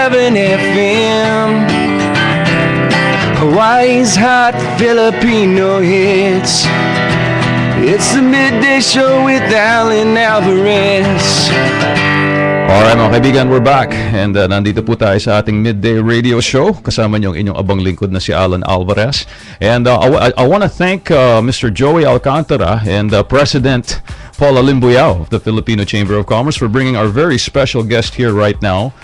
FM, Hawaii's hot Filipino hits. It's the midday show with Alan Alvarez. Alright mga kaibigan, we're back and nandito po tayo sa ating midday radio show. Kasama niyo ang inyong abang lingkod na si Alan Alvarez. And I want to thank Mr. Joey Alcantara and President Paula Limbuyao of the Filipino Chamber of Commerce for bringing our very special guest here right now.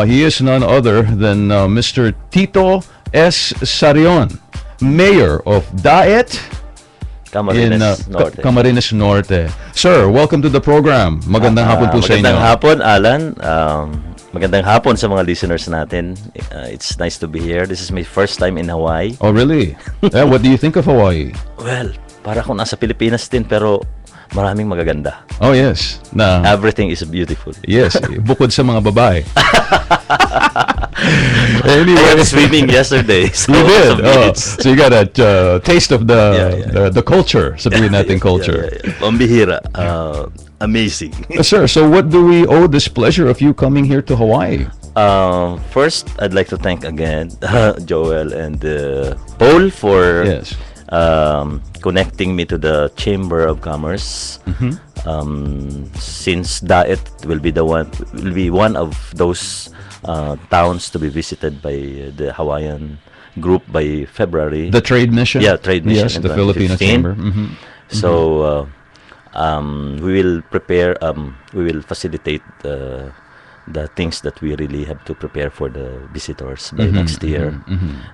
He is none other than Mr. Tito S. Sarion, Mayor of Daet Camarines Norte. Camarines Norte. Sir, welcome to the program. Magandang hapon po sa inyo. Magandang hapon, Alan. Magandang hapon sa mga listeners natin. It's nice to be here. This is my first time in Hawaii. Oh, really? What do you think of Hawaii? Well, para akong nasa Pilipinas din pero maraming magaganda. Oh, yes. Everything is beautiful. Yes, bukod sa mga babae. Anyway, I went swimming yesterday. So you did. Oh, so you got a taste of the culture. Sabihin natin culture. Pambihira. Amazing. Sir, so what do we owe this pleasure of you coming here to Hawaii? First, I'd like to thank again Joel and Paul for connecting me to the Chamber of Commerce. Since Daet will be one of those towns to be visited by the Hawaiian group by February. The trade mission? Yeah, trade mission. Yes, the Filipino Chamber. So we will prepare, we will facilitate the things that we really have to prepare for the visitors by next year.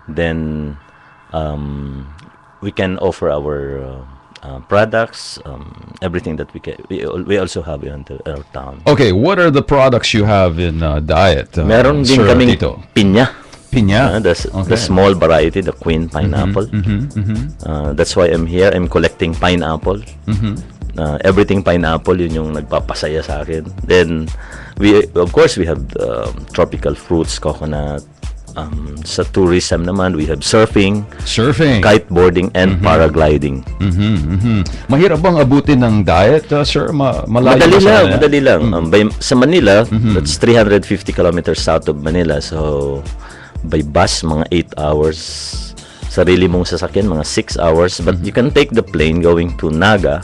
Then we can offer our products, everything that we also have in our town. Okay, what are the products you have in Daet? Meron din Sir kaming Tito? pinya. Pinya? The small variety, the queen pineapple. That's why I'm here. I'm collecting pineapple. Everything pineapple, yun yung nagpapasaya sa akin. Then, of course, we have tropical fruits, coconut. Sa tourism naman, we have surfing, kiteboarding, and paragliding. Mahirap bang abutin ng Daet, sir? Madali lang. Sa Manila, that's 350 kilometers south of Manila. So, by bus, mga 8 hours. Sarili mong sasakyan, mga 6 hours. But you can take the plane going to Naga,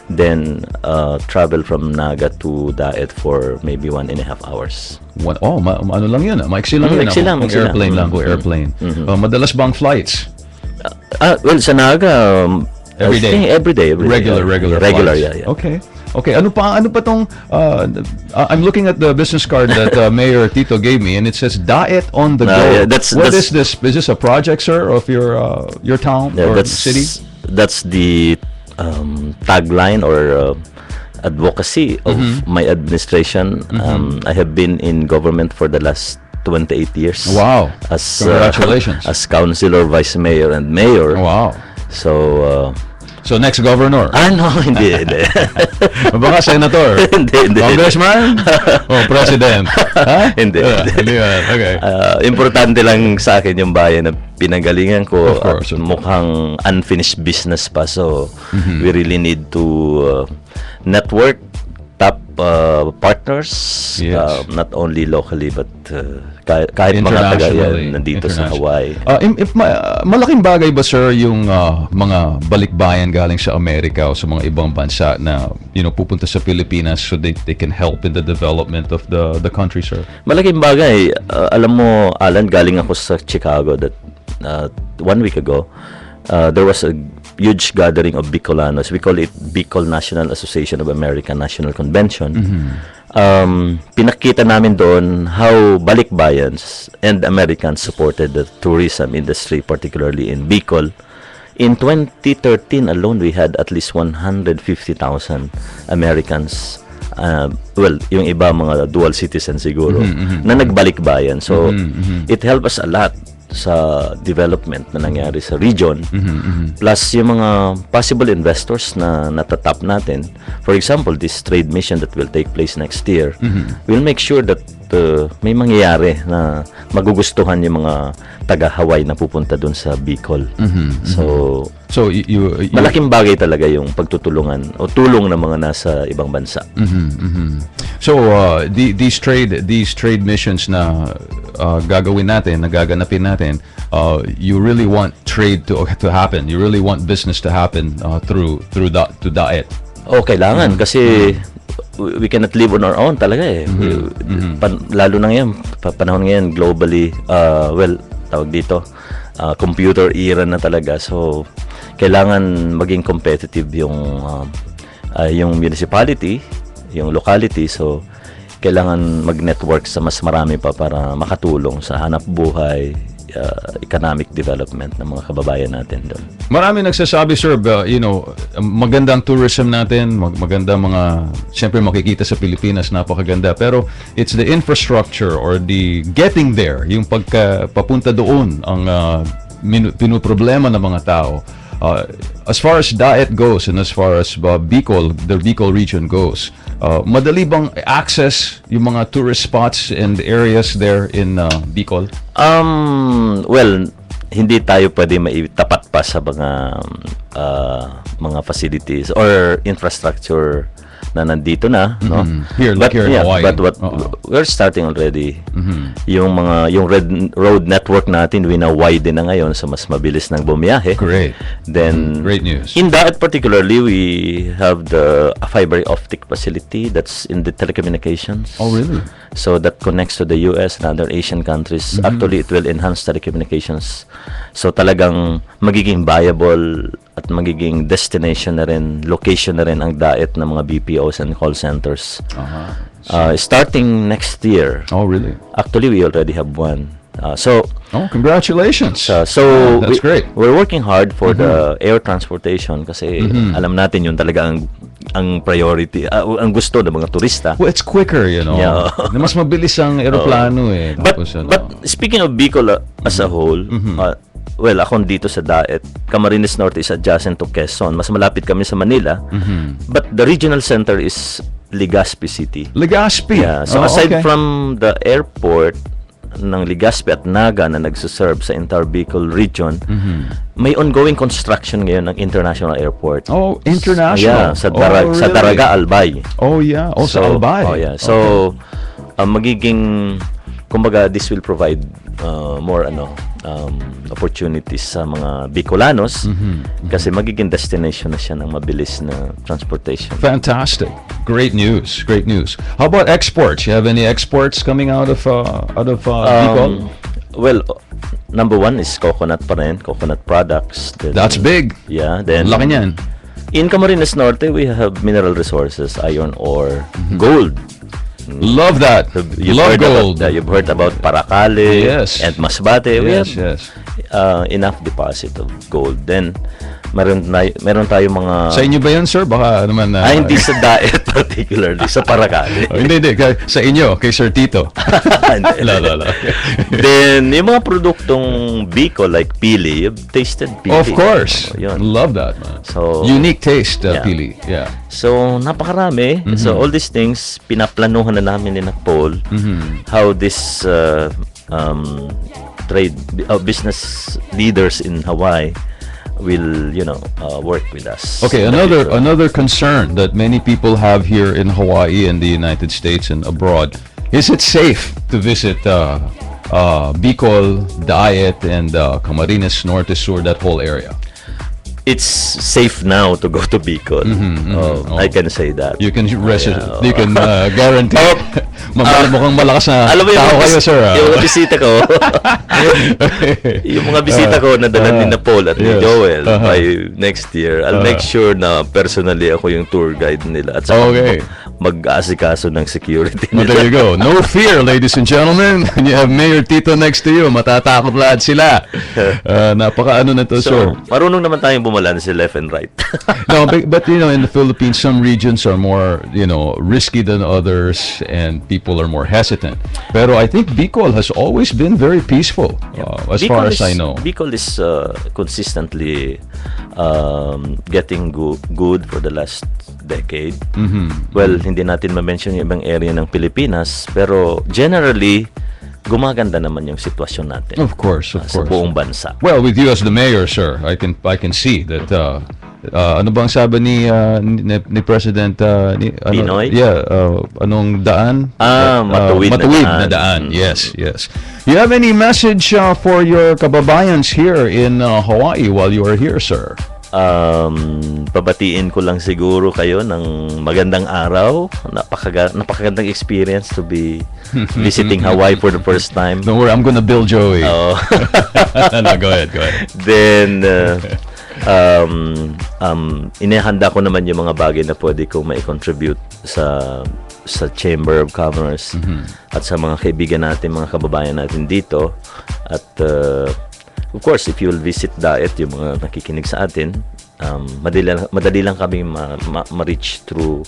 then travel from Naga to Daet for maybe 1.5 hours. Ano lang yun? Maiksi lang yun. Kung airplane. Madalas bang flights? Well, sa Naga, every day. Regular flights. Yeah. Okay. Ano pa tong I'm looking at the business card that Mayor Tito gave me, and it says Daet on the go. What is this? Is this a project, sir, of your town or city? That's the tagline or advocacy of my administration. I have been in government for the last 28 years. Wow. Congratulations. As councilor, vice mayor, and mayor. Wow. So next governor? No, hindi. Baka senator? Hindi. Congressman? President? Hindi. Okay. Importante lang sa akin yung bayan na pinagalingan ko. Of course. Mukhang unfinished business pa. So, we really need to network top partners, not only locally but kahit mga taga nandito sa Hawaii. Malaking bagay ba, sir, yung mga balikbayan galing sa Amerika o sa mga ibang bansa na pupunta sa Pilipinas so they can help in the development of the country, sir? Malaking bagay. Alam mo, Alan, galing ako sa Chicago that 1 week ago. There was a huge gathering of Bicolanos. We call it Bicol National Association of American National Convention. Pinakita namin doon how balikbayans and Americans supported the tourism industry, particularly in Bicol. In 2013 alone, we had at least 150,000 Americans. Yung iba mga dual citizens siguro na nagbalikbayan. So, it helped us a lot sa development na nangyari sa region, plus yung mga possible investors na natatap natin. For example, this trade mission that will take place next year, we'll make sure that may mangyayari na magugustuhan yung mga taga Hawaii na pupunta dun sa Bicol. So you malaking bagay talaga yung pagtutulungan o tulong ng mga nasa ibang bansa. So these trade missions na gagawin natin, na gaganapin natin, you really want trade to happen. You really want business to happen through DAET. Kailangan kasi we cannot live on our own talaga eh. Lalo na ngayon, panahon ngayon globally, tawag dito, computer era na talaga. So, kailangan maging competitive yung municipality, yung locality. So, kailangan mag-network sa mas marami pa para makatulong sa hanap buhay, economic development ng mga kababayan natin doon. Marami nagsasabi, sir, magandang tourism natin, maganda siyempre makikita sa Pilipinas, napakaganda. Pero it's the infrastructure or the getting there, yung papunta doon ang pinuproblema ng mga tao. As far as DAET goes and as far as the Bicol region goes, madali bang access yung mga tourist spots and areas there in Bicol? Hindi tayo pwede maitapat pa sa mga facilities or infrastructure na nandito na, no? Here in Hawaii. But we're starting already. Yung road network natin wina-widen na ngayon, so mas mabilis nang bumiyahe. Great. Then Great news. in that particularly, we have the fiber optic facility that's in the telecommunications. Oh, really? So that connects to the US and other Asian countries. Actually, it will enhance telecommunications. So talagang magiging viable at magiging destination na rin, location na rin ang DAET ng mga BPOs and call centers. Starting next year. Oh, really? Actually, we already have one. Congratulations. That's great. We're working hard for the air transportation kasi alam natin yun talaga ang priority, ang gusto ng mga turista. Well, it's quicker, Yeah. Mas mabilis ang eroplano eh. But Tapos, speaking of Bicol as a whole, ako dito sa DAET, Camarines Norte is adjacent to Quezon. Mas malapit kami sa Manila. But the regional center is Legazpi City. Legazpi. Yeah. So aside from the airport ng Legazpi at Naga na nagsuserve sa entire Bicol region, may ongoing construction ngayon ng international airport. Oh, international. Yeah, sa Daraga, Albay. Oh, yeah. Also Albay. Oh, yeah. So, magiging, kumbaga, this will provide more opportunities sa mga Bicolanos kasi magiging destination na siya ng mabilis na transportation. Fantastic. Great news. Great news. How about exports? You have any exports coming out of Bicol? Well, number one is coconut pa rin, coconut products. Then, That's big. Yeah. Then, Laki niyan. in Camarines Norte, we have mineral resources, iron ore, gold. Love that. Love gold. You've heard about Paracale and Masbate. We have Yes. enough deposit of gold. Then, meron tayo mga... Sa inyo ba yun, sir? Baka naman... hindi sa DAET particularly, sa Paracale. Hindi. Sa inyo, kay Sir Tito. La. Then, yung mga produktong Bicol like pili, you've tasted pili. Of course. Yun. Love that, man. So, unique taste, yeah. pili. Yeah. So, napakarami. So, all these things, pinaplanuhan na namin ni Paul how this business leaders in Hawaii will, work with us. Okay, another concern that many people have here in Hawaii and the United States and abroad, is it safe to visit Bicol, DAET, and Camarines Norte Sur, that whole area? It's safe now to go to Bicol. I can say that. You can you can guarantee. Mukhang malakas na alam mo tao kayo, sir. Yung mga bisita ko, yung mga bisita ko na dala ni Paul at ni Joel by next year, I'll make sure na personally ako yung tour guide nila at saka mag-aasikaso ng security nila. Well, there you go. No fear, ladies and gentlemen. When you have Mayor Tito next to you, matatakot lahat sila. Napaka-ano na to, sir. Marunong naman tayong bumalanse left and right. No, but in the Philippines, some regions are more, risky than others, and people are more hesitant. Pero I think Bicol has always been very peaceful, as far as I know. Bicol is consistently getting good for the last decade. Well, hindi natin ma-mention yung ibang area ng Pilipinas, pero generally, gumaganda naman yung sitwasyon natin. Of course, of Sa course. buong bansa. Well, with you as the mayor, sir, I can see that ano bang sabi ni President Pinoy? anong daan? Matuwid na na daan. daan. Yes, yes. You have any message for your kababayans here in Hawaii while you are here, sir? Pabatiin ko lang siguro kayo ng magandang araw. Napakagandang experience to be visiting Hawaii for the first time. Don't worry, I'm gonna bill Joey. Oh. No, go ahead. Then, inihanda ko naman yung mga bagay na pwede kong mai-contribute sa Chamber of Commerce at sa mga kaibigan natin, mga kababayan natin dito. At of course, if you'll visit Daet, yung mga nakikinig sa atin, madali lang kami ma-reach through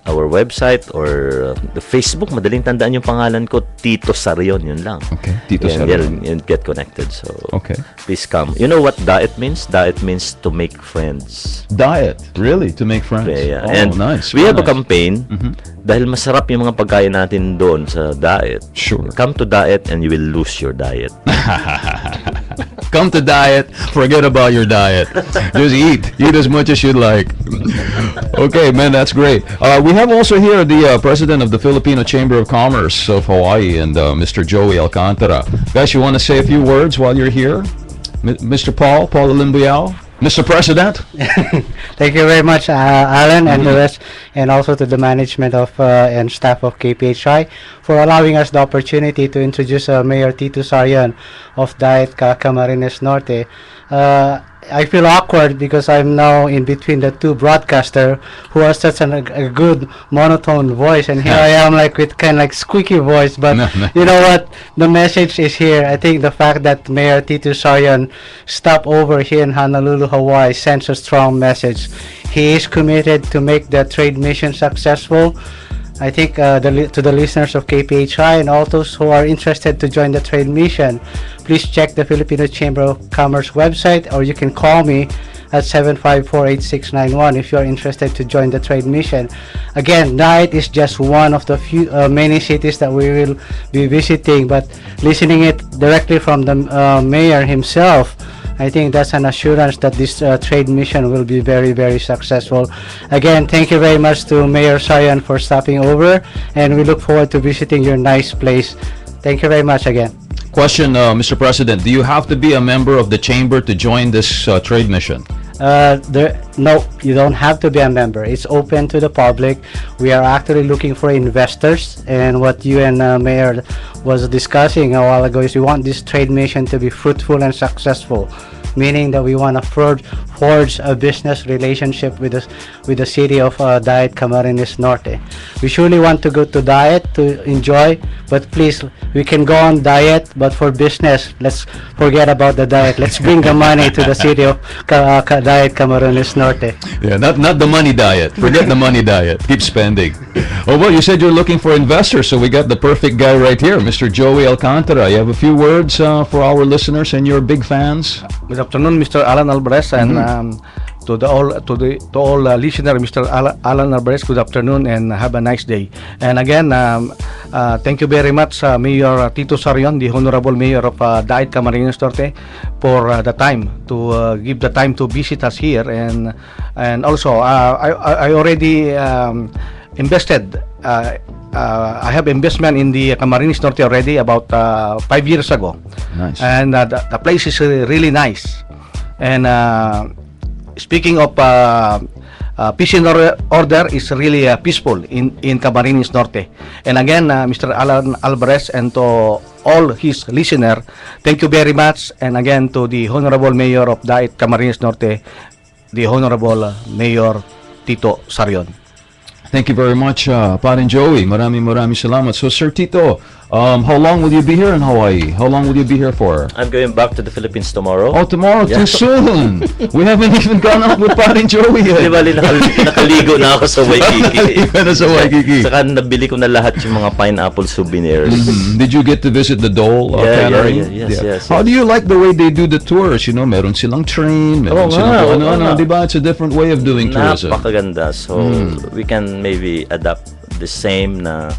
our website or the Facebook. Madaling tandaan yung pangalan ko, Tito Sarion, yun lang. Okay, Tito And Sarion. you'll get connected. So, Okay. please come. You know what Daet means? Daet means to make friends. Diet, really, to make friends. Yeah. Oh, And nice. we very have a nice. campaign dahil masarap yung mga pagkain natin doon sa Daet. Sure. Come to Daet and you will lose your diet. Come to Diet, forget about your diet. Just eat as much as you'd like. Okay, man, that's great. We have also here the president of the Filipino Chamber of Commerce of Hawaii, and Mr. Joey Alcantara. Guys, you want to say a few words while you're here? Mr. Paul Olimbiao? Mr. President? Thank you very much, Alan, and the rest, and also to the management of and staff of KPHI for allowing us the opportunity to introduce Mayor Tito Sarion of Diet Camarines Norte. I feel awkward because I'm now in between the two broadcaster who has such a good monotone voice, and here I am like with kind of like squeaky voice. But No. you know what? The message is here. I think the fact that Mayor Tito Sarion stopped over here in Honolulu, Hawaii, sends a strong message. He is committed to make the trade mission successful. I think to the listeners of KPHI and all those who are interested to join the trade mission, please check the Filipino Chamber of Commerce website, or you can call me at 754-8691 if you are interested to join the trade mission. Again, Diet is just one of the few many cities that we will be visiting, but listening it directly from the mayor himself, I think that's an assurance that this trade mission will be very, very successful. Again, thank you very much to Mayor Sarion for stopping over, and we look forward to visiting your nice place. Thank you very much again. Question, Mr. President, do you have to be a member of the chamber to join this trade mission? No, you don't have to be a member. It's open to the public. We are actually looking for investors, and what you and Mayor was discussing a while ago is we want this trade mission to be fruitful and successful, meaning that we want to forge a business relationship with the city of Diet Camarines Norte. We surely want to go to Diet to enjoy, but please, we can go on Diet, but for business, let's forget about the Diet. Let's bring the money to the city of Diet Camarines Norte. Yeah, not the money diet. Forget the money diet. Keep spending. Oh, well, you said you're looking for investors, so we got the perfect guy right here, Mr. Joey Alcantara. You have a few words for our listeners and your big fans? Good afternoon, Mr. Alan Alvarez, and to all listener, Mr. Alan Alvarez. Good afternoon, and have a nice day. And again, thank you very much, Mayor Tito Sarion, the Honorable Mayor of Diet Camarines Norte, for the time to give the time to visit us here, and also I already invested. I have investment in the Camarines Norte already about 5 years ago. Nice. And the place is really nice. And speaking of peace in order is really peaceful in Camarines Norte. And again, Mr. Alan Alvarez, and to all his listener, thank you very much. And again, to the Honorable Mayor of Diet Camarines Norte, the Honorable Mayor Tito Sarion. Thank you very much, Parin Joey. Maraming salamat. So, Sir Tito, How long will you be here in Hawaii? How long will you be here for? I'm going back to the Philippines tomorrow. Oh, tomorrow, Yeah. too soon. We haven't even gone out with Parin Joey yet. Di bali, nakaligo na ako sa Waikiki. Ikaw na sa Waikiki. Saka nabili ko na lahat yung mga pineapple souvenirs. Did you get to visit the Dole Cannery? Yes. How do you like the way they do the tours? You know, meron silang train, meron Oo silang nga, oo ano-ano, nga. di ba? It's a different way of doing tourism. Napakaganda. So, we can maybe adapt the same na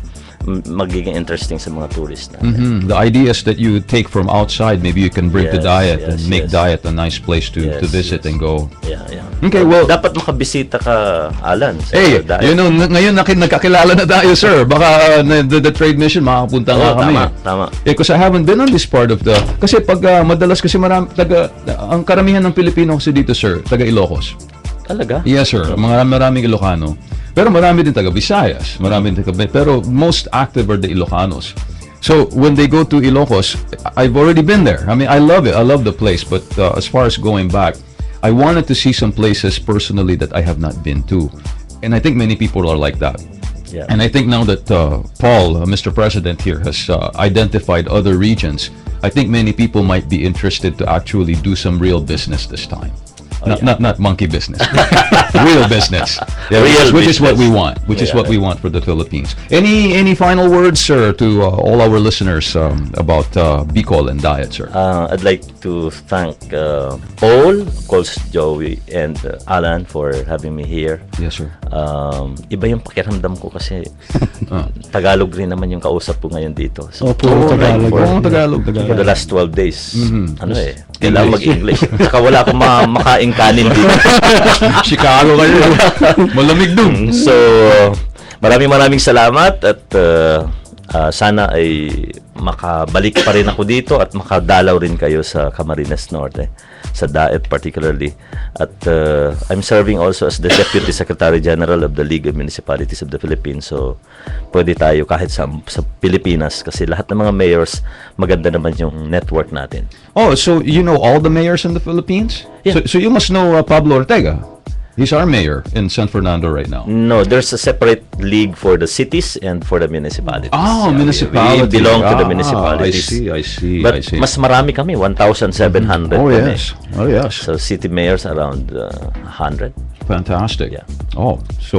magiging interesting sa mga tourist natin. The idea is that you take from outside, maybe you can bring to Yes, Diet yes, and make yes. Diet a nice place to Yes, visit yes. and go. Yeah. Okay, well- dapat makabisita ka, Alan. Sa Hey, Diet. you know, ngayon nagkakilala na tayo, sir. Baka the trade mission, makakapunta nga Oo, kami. tama. Because I haven't been on this part of the... Kasi pag madalas kasi ang karamihan ng Pilipino kasi dito, sir, taga Ilocos. Talaga? Yes, sir. Maraming Ilocano. Pero marami din taga Visayas. Marami din taga... Pero most active are the Ilocanos. So, when they go to Ilocos, I've already been there. I mean, I love it. I love the place. But as far as going back, I wanted to see some places personally that I have not been to. And I think many people are like that. Yeah. And I think now that Paul, Mr. President here, has identified other regions, I think many people might be interested to actually do some real business this time. Not monkey business. Real business. Yeah, Real which is what we business. want. Which is Yeah. what we want for the Philippines. Any final words, sir, to all our listeners about Bicol and Diet, sir? I'd like to thank Paul, of course, Joey, and Alan for having me here. Yes, sir. Iba yung pakiramdam ko kasi Tagalog rin naman yung kausap ko ngayon dito. So, Puro Tagalog. Oo, Tagalog. for the last 12 days, kailangan English. mag-English. Saka wala akong makaing kanin dito. Chicago kayo. Malamig dun. So, maraming salamat at sana ay makabalik pa rin ako dito at makadalaw rin kayo sa Camarines Norte, sa Daet particularly. At I'm serving also as the Deputy Secretary General of the League of Municipalities of the Philippines. So, pwede tayo kahit sa Pilipinas kasi lahat ng mga mayors, maganda naman yung network natin. Oh, so you know all the mayors in the Philippines? Yeah. So you must know Pablo Ortega. He's our mayor in San Fernando right now. No, there's a separate league for the cities and for the municipalities. Oh, Yeah, municipality. We belong to the municipalities. I see. But mas marami kami, 1,700 Oh, kami. yes. Oh, yes. So city mayors around 100. Fantastic. Yeah. Oh, so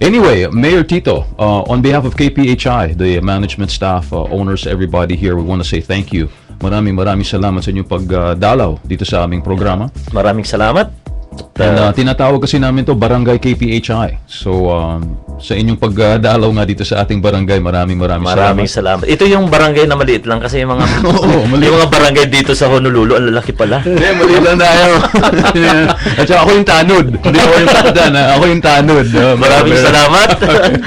anyway, Mayor Tito, on behalf of KPHI, the management staff, owners, everybody here, we want to say thank you. Maraming salamat sa inyong pagdalaw dito sa aming programa. Maraming salamat. And tinatawag kasi namin to Barangay KPHI. So sa inyong pagdalaw nga dito sa ating barangay, maraming Maraming salamat. Ito yung barangay na maliit lang kasi yung mga Oo, maliit. yung mga barangay dito sa Honolulu, ang lalaki pala. Hindi, mali lang tayo. At saka ako yung tanod. Hindi ako yung kapitan. Ako yung tanod. Maraming salamat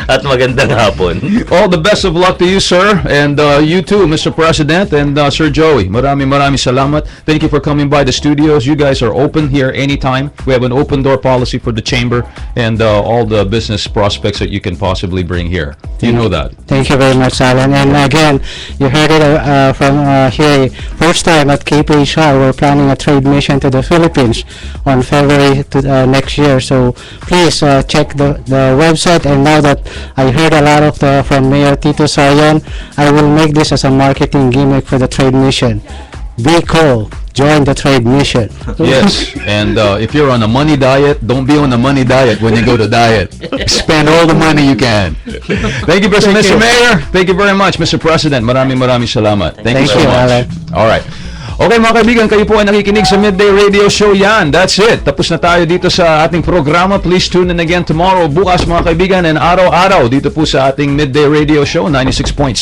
at magandang hapon. All the best of luck to you, sir. And you too, Mr. President and Sir Joey. Maraming salamat. Thank you for coming by the studios. You guys are open here anytime. We have an open door policy for the chamber and all the business prospects that you can possibly bring here. You know that. Thank you very much, Alan. And again, you heard it from here. First time at KPHI, we're planning a trade mission to the Philippines on February next year. So please check the website. And now that I heard a lot of from Mayor Tito Sayon, I will make this as a marketing gimmick for the trade mission. Be cool. Join the trade mission. Yes, and if you're on a money diet, don't be on a money diet when you go to Diet. Spend all the money you can. Thank you, Mr. Mayor. Thank you very much, Mr. President. Maraming salamat. Thank you so you, much. Alan. All right. Okay mga kaibigan, kayo po ay nakikinig sa Midday Radio Show. Yan, that's it. Tapos na tayo dito sa ating programa. Please tune in again tomorrow, bukas mga kaibigan, and araw-araw dito po sa ating Midday Radio Show, 96.7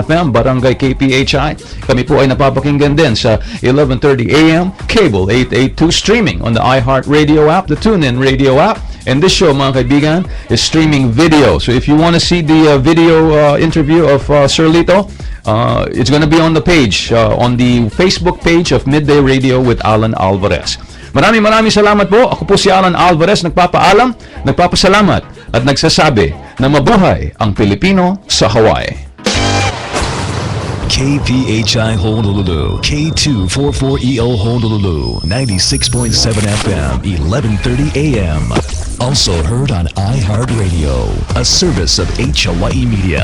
FM, Barangay KPHI. Kami po ay napapakinggan din sa 11:30 AM, Cable 882, streaming on the iHeartRadio app, the TuneIn Radio app. And this show, mga kaibigan, is streaming video. So if you want to see the video interview of Sir Lito, it's going to be on the page, on the Facebook page of Midday Radio with Alan Alvarez. Maraming salamat po. Ako po si Alan Alvarez, nagpapaalam, nagpapasalamat, at nagsasabi na mabuhay ang Pilipino sa Hawaii. KPHI Honolulu, K244EO Honolulu, 96.7 FM, 11:30 AM. Also heard on iHeartRadio, a service of H Hawaii Media.